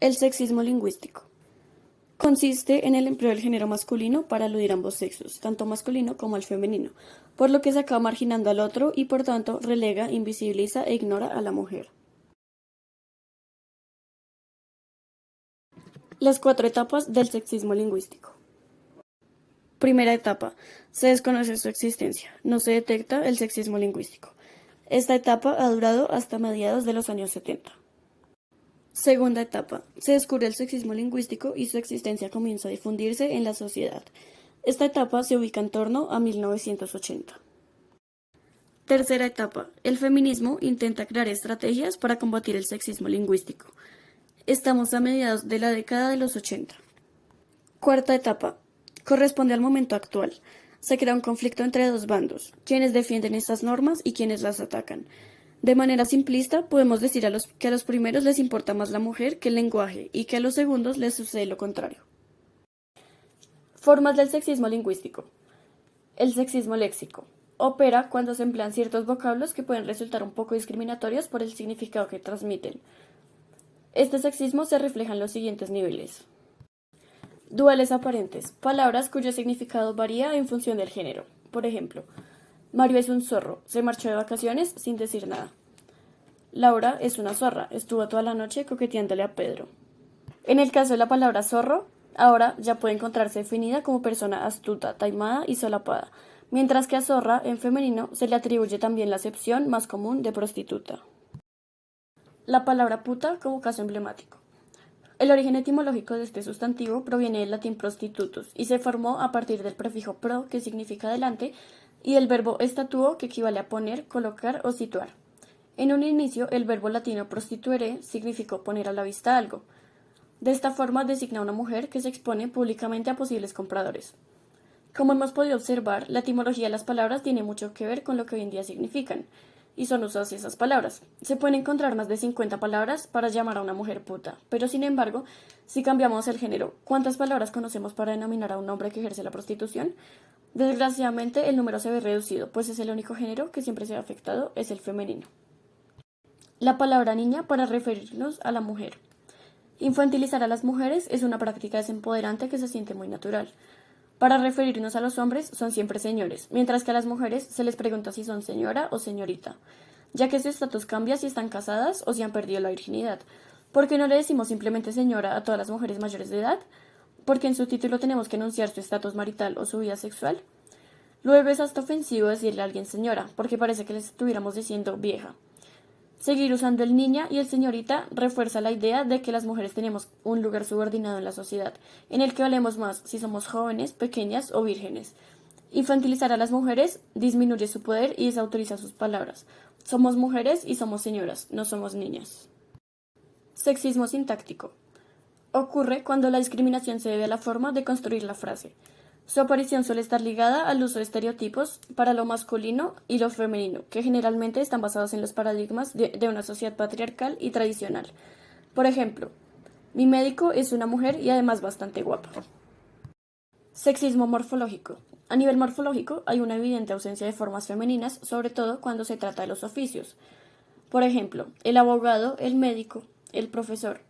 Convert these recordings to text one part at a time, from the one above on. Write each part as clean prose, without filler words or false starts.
El sexismo lingüístico consiste en el empleo del género masculino para aludir a ambos sexos, tanto masculino como al femenino, por lo que se acaba marginando al otro y por tanto relega, invisibiliza e ignora a la mujer. Las 4 etapas del sexismo lingüístico. Primera etapa. Se desconoce su existencia. No se detecta el sexismo lingüístico. Esta etapa ha durado hasta mediados de los años 70. Segunda etapa. Se descubre el sexismo lingüístico y su existencia comienza a difundirse en la sociedad. Esta etapa se ubica en torno a 1980. Tercera etapa. El feminismo intenta crear estrategias para combatir el sexismo lingüístico. Estamos a mediados de la década de los 80. Cuarta etapa. Corresponde al momento actual. Se crea un conflicto entre dos bandos, quienes defienden estas normas y quienes las atacan. De manera simplista, podemos decir que a los primeros les importa más la mujer que el lenguaje y que a los segundos les sucede lo contrario. Formas del sexismo lingüístico. El sexismo léxico. Opera cuando se emplean ciertos vocablos que pueden resultar un poco discriminatorios por el significado que transmiten. Este sexismo se refleja en los siguientes niveles. Duales aparentes. Palabras cuyo significado varía en función del género. Por ejemplo, Mario es un zorro. Se marchó de vacaciones sin decir nada. Laura es una zorra. Estuvo toda la noche coqueteándole a Pedro. En el caso de la palabra zorro, ahora ya puede encontrarse definida como persona astuta, taimada y solapada, mientras que a zorra, en femenino, se le atribuye también la acepción más común de prostituta. La palabra puta como caso emblemático. El origen etimológico de este sustantivo proviene del latín prostitutus y se formó a partir del prefijo pro, que significa delante, y del verbo estatuo, que equivale a poner, colocar o situar. En un inicio, el verbo latino prostituere significó poner a la vista algo. De esta forma designa a una mujer que se expone públicamente a posibles compradores. Como hemos podido observar, la etimología de las palabras tiene mucho que ver con lo que hoy en día significan, y son usadas esas palabras. Se pueden encontrar más de 50 palabras para llamar a una mujer puta, pero sin embargo, si cambiamos el género, ¿cuántas palabras conocemos para denominar a un hombre que ejerce la prostitución? Desgraciadamente, el número se ve reducido, pues es el único género que siempre se ha afectado, es el femenino. La palabra niña para referirnos a la mujer. Infantilizar a las mujeres es una práctica desempoderante que se siente muy natural. Para referirnos a los hombres son siempre señores, mientras que a las mujeres se les pregunta si son señora o señorita, ya que su estatus cambia si están casadas o si han perdido la virginidad. ¿Por qué no le decimos simplemente señora a todas las mujeres mayores de edad? Porque en su título tenemos que enunciar su estatus marital o su vida sexual. Luego es hasta ofensivo decirle a alguien señora, porque parece que les estuviéramos diciendo vieja. Seguir usando el niña y el señorita refuerza la idea de que las mujeres tenemos un lugar subordinado en la sociedad, en el que valemos más si somos jóvenes, pequeñas o vírgenes. Infantilizar a las mujeres disminuye su poder y desautoriza sus palabras. Somos mujeres y somos señoras, no somos niñas. Sexismo sintáctico. Ocurre cuando la discriminación se debe a la forma de construir la frase. Su aparición suele estar ligada al uso de estereotipos para lo masculino y lo femenino, que generalmente están basados en los paradigmas de una sociedad patriarcal y tradicional. Por ejemplo, mi médico es una mujer y además bastante guapa. Sexismo morfológico. A nivel morfológico hay una evidente ausencia de formas femeninas, sobre todo cuando se trata de los oficios. Por ejemplo, el abogado, el médico, el profesor.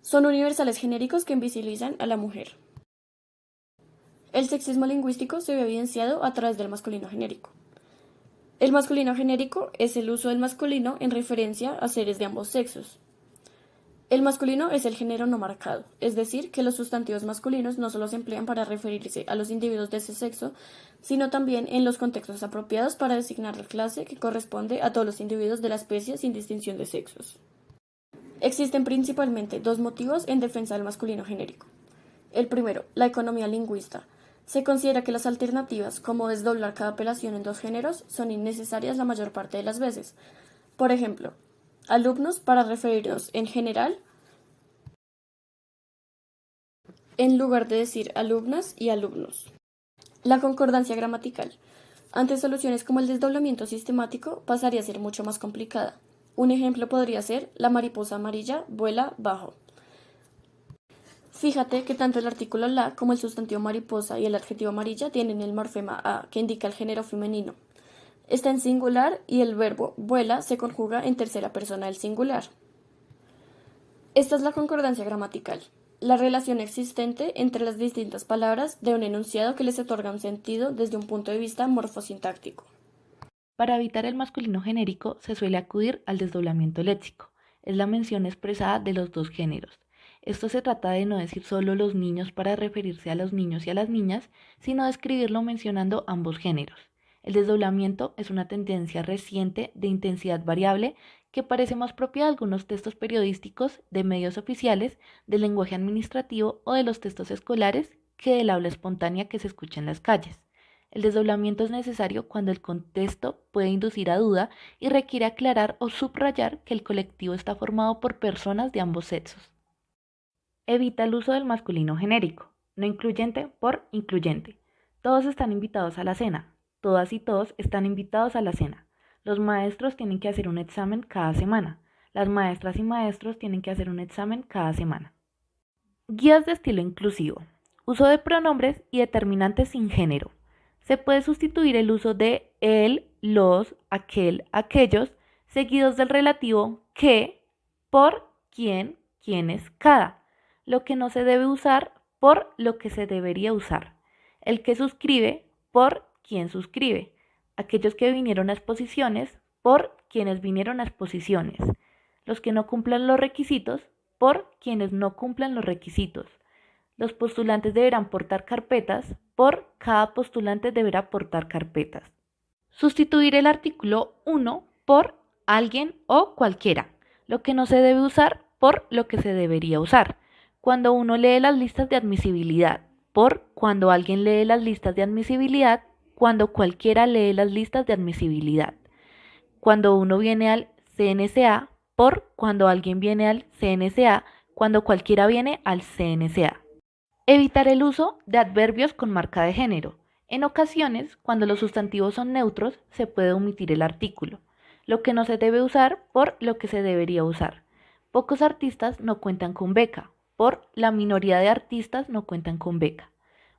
Son universales genéricos que invisibilizan a la mujer. El sexismo lingüístico se ve evidenciado a través del masculino genérico. El masculino genérico es el uso del masculino en referencia a seres de ambos sexos. El masculino es el género no marcado, es decir, que los sustantivos masculinos no solo se emplean para referirse a los individuos de ese sexo, sino también en los contextos apropiados para designar la clase que corresponde a todos los individuos de la especie sin distinción de sexos. Existen principalmente dos motivos en defensa del masculino genérico. El primero, la economía lingüista. Se considera que las alternativas, como desdoblar cada apelación en dos géneros, son innecesarias la mayor parte de las veces. Por ejemplo, alumnos para referirnos en general, en lugar de decir alumnas y alumnos. La concordancia gramatical. Ante soluciones como el desdoblamiento sistemático, pasaría a ser mucho más complicada. Un ejemplo podría ser la mariposa amarilla vuela bajo. Fíjate que tanto el artículo la como el sustantivo mariposa y el adjetivo amarilla tienen el morfema a, que indica el género femenino. Está en singular y el verbo vuela se conjuga en tercera persona del singular. Esta es la concordancia gramatical, la relación existente entre las distintas palabras de un enunciado que les otorga un sentido desde un punto de vista morfosintáctico. Para evitar el masculino genérico se suele acudir al desdoblamiento léxico. Es la mención expresada de los dos géneros. Esto se trata de no decir solo los niños para referirse a los niños y a las niñas, sino de escribirlo mencionando ambos géneros. El desdoblamiento es una tendencia reciente de intensidad variable que parece más propia de algunos textos periodísticos, de medios oficiales, del lenguaje administrativo o de los textos escolares que del habla espontánea que se escucha en las calles. El desdoblamiento es necesario cuando el contexto puede inducir a duda y requiere aclarar o subrayar que el colectivo está formado por personas de ambos sexos. Evita el uso del masculino genérico, no incluyente por incluyente. Todos están invitados a la cena. Todas y todos están invitados a la cena. Los maestros tienen que hacer un examen cada semana. Las maestras y maestros tienen que hacer un examen cada semana. Guías de estilo inclusivo. Uso de pronombres y determinantes sin género. Se puede sustituir el uso de él, los, aquel, aquellos, seguidos del relativo que por quién, quiénes, cada. Lo que no se debe usar por lo que se debería usar. El que suscribe por quien suscribe. Aquellos que vinieron a exposiciones por quienes vinieron a exposiciones. Los que no cumplan los requisitos por quienes no cumplan los requisitos. Los postulantes deberán portar carpetas, por cada postulante deberá portar carpetas. Sustituir el artículo 1 por alguien o cualquiera. Lo que no se debe usar por lo que se debería usar. Cuando uno lee las listas de admisibilidad, por cuando alguien lee las listas de admisibilidad, cuando cualquiera lee las listas de admisibilidad. Cuando uno viene al CNCA, por cuando alguien viene al CNCA, cuando cualquiera viene al CNCA. Evitar el uso de adverbios con marca de género. En ocasiones, cuando los sustantivos son neutros, se puede omitir el artículo. Lo que no se debe usar por lo que se debería usar. Pocos artistas no cuentan con beca, por la minoría de artistas no cuentan con beca.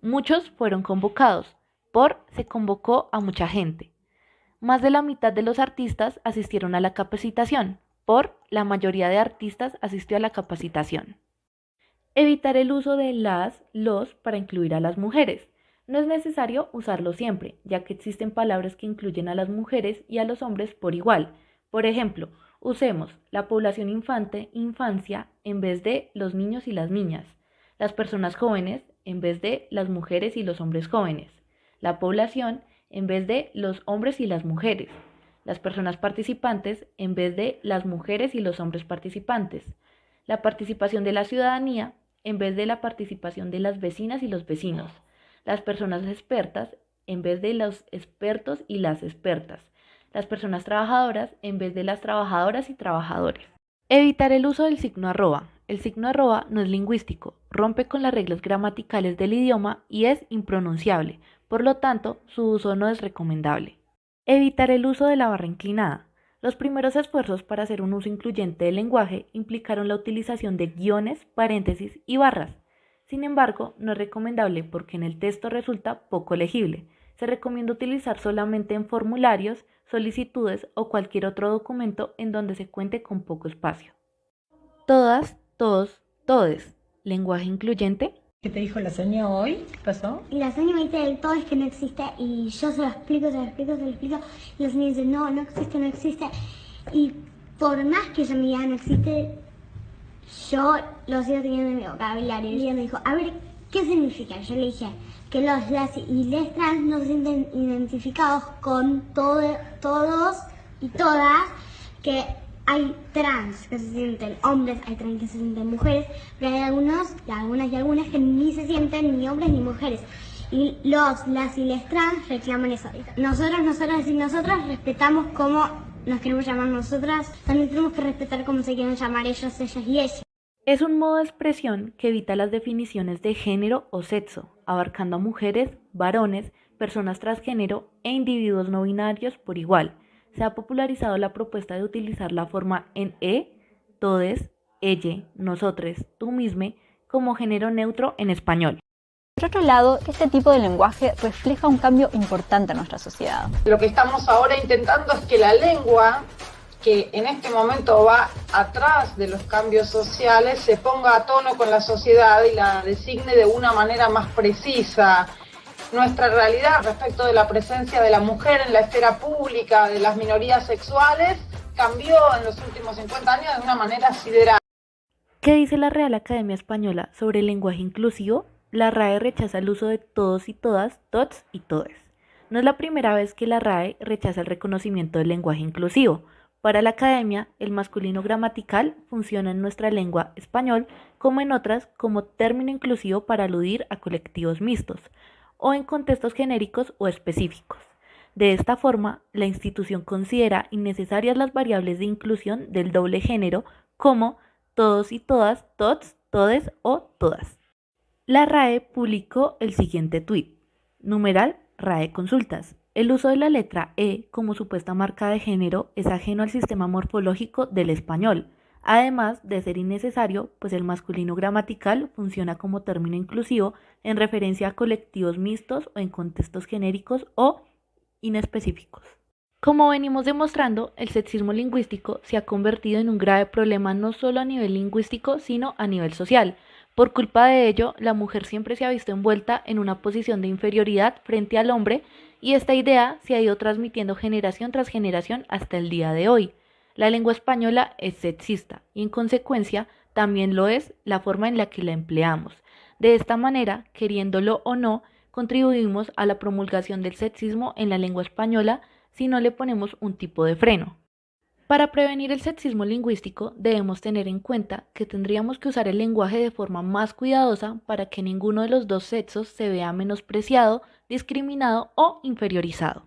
Muchos fueron convocados, por se convocó a mucha gente. Más de la mitad de los artistas asistieron a la capacitación, por la mayoría de artistas asistió a la capacitación. Evitar el uso de las, los para incluir a las mujeres. No es necesario usarlo siempre, ya que existen palabras que incluyen a las mujeres y a los hombres por igual. Por ejemplo, usemos la población infante, infancia, en vez de los niños y las niñas, las personas jóvenes en vez de las mujeres y los hombres jóvenes, la población en vez de los hombres y las mujeres, las personas participantes en vez de las mujeres y los hombres participantes, la participación de la ciudadanía en vez de la participación de las vecinas y los vecinos, las personas expertas en vez de los expertos y las expertas, las personas trabajadoras en vez de las trabajadoras y trabajadores. Evitar el uso del signo arroba. El signo arroba no es lingüístico, rompe con las reglas gramaticales del idioma y es impronunciable, por lo tanto, su uso no es recomendable. Evitar el uso de la barra inclinada. Los primeros esfuerzos para hacer un uso incluyente del lenguaje implicaron la utilización de guiones, paréntesis y barras. Sin embargo, no es recomendable porque en el texto resulta poco legible. Se recomienda utilizar solamente en formularios, solicitudes o cualquier otro documento en donde se cuente con poco espacio. Todas, todos, todes. ¿Lenguaje incluyente? ¿Qué te dijo la señora hoy? ¿Qué pasó? Y la señora me dice el todo es que no existe y yo se lo explico, y la señora dice no, no existe, no existe. Y por más que ella me diga no existe, yo lo sigo teniendo en mi vocabulario. Y ella me dijo, a ver, ¿qué significa? Yo le dije que los, las y les trans no se sienten identificados con todos y todas, que hay trans que se sienten hombres, hay trans que se sienten mujeres, pero hay algunas que ni se sienten ni hombres ni mujeres. Y las y les trans reclaman eso. Nosotras y nosotras respetamos cómo nos queremos llamar nosotras, también tenemos que respetar cómo se quieren llamar ellos, ellas y ellas. Es un modo de expresión que evita las definiciones de género o sexo, abarcando a mujeres, varones, personas transgénero e individuos no binarios por igual. Se ha popularizado la propuesta de utilizar la forma en todes, ella, nosotres, tú misme, como género neutro en español. Por otro lado, este tipo de lenguaje refleja un cambio importante en nuestra sociedad. Lo que estamos ahora intentando es que la lengua que en este momento va atrás de los cambios sociales, se ponga a tono con la sociedad y la designe de una manera más precisa. Nuestra realidad respecto de la presencia de la mujer en la esfera pública, de las minorías sexuales, cambió en los últimos 50 años de una manera sideral. ¿Qué dice la Real Academia Española sobre el lenguaje inclusivo? La RAE rechaza el uso de todos y todas, tots y todes. No es la primera vez que la RAE rechaza el reconocimiento del lenguaje inclusivo. Para la Academia, el masculino gramatical funciona en nuestra lengua español como en otras como término inclusivo para aludir a colectivos mixtos o en contextos genéricos o específicos. De esta forma, la institución considera innecesarias las variables de inclusión del doble género como todos y todas, tots, todes o todas. La RAE publicó el siguiente tuit, numeral RAE Consultas. El uso de la letra E como supuesta marca de género es ajeno al sistema morfológico del español, además de ser innecesario, pues el masculino gramatical funciona como término inclusivo en referencia a colectivos mixtos o en contextos genéricos o inespecíficos. Como venimos demostrando, el sexismo lingüístico se ha convertido en un grave problema no solo a nivel lingüístico, sino a nivel social. Por culpa de ello, la mujer siempre se ha visto envuelta en una posición de inferioridad frente al hombre y esta idea se ha ido transmitiendo generación tras generación hasta el día de hoy. La lengua española es sexista y en consecuencia también lo es la forma en la que la empleamos. De esta manera, queriéndolo o no, contribuimos a la promulgación del sexismo en la lengua española si no le ponemos un tipo de freno. Para prevenir el sexismo lingüístico debemos tener en cuenta que tendríamos que usar el lenguaje de forma más cuidadosa para que ninguno de los dos sexos se vea menospreciado, discriminado o inferiorizado.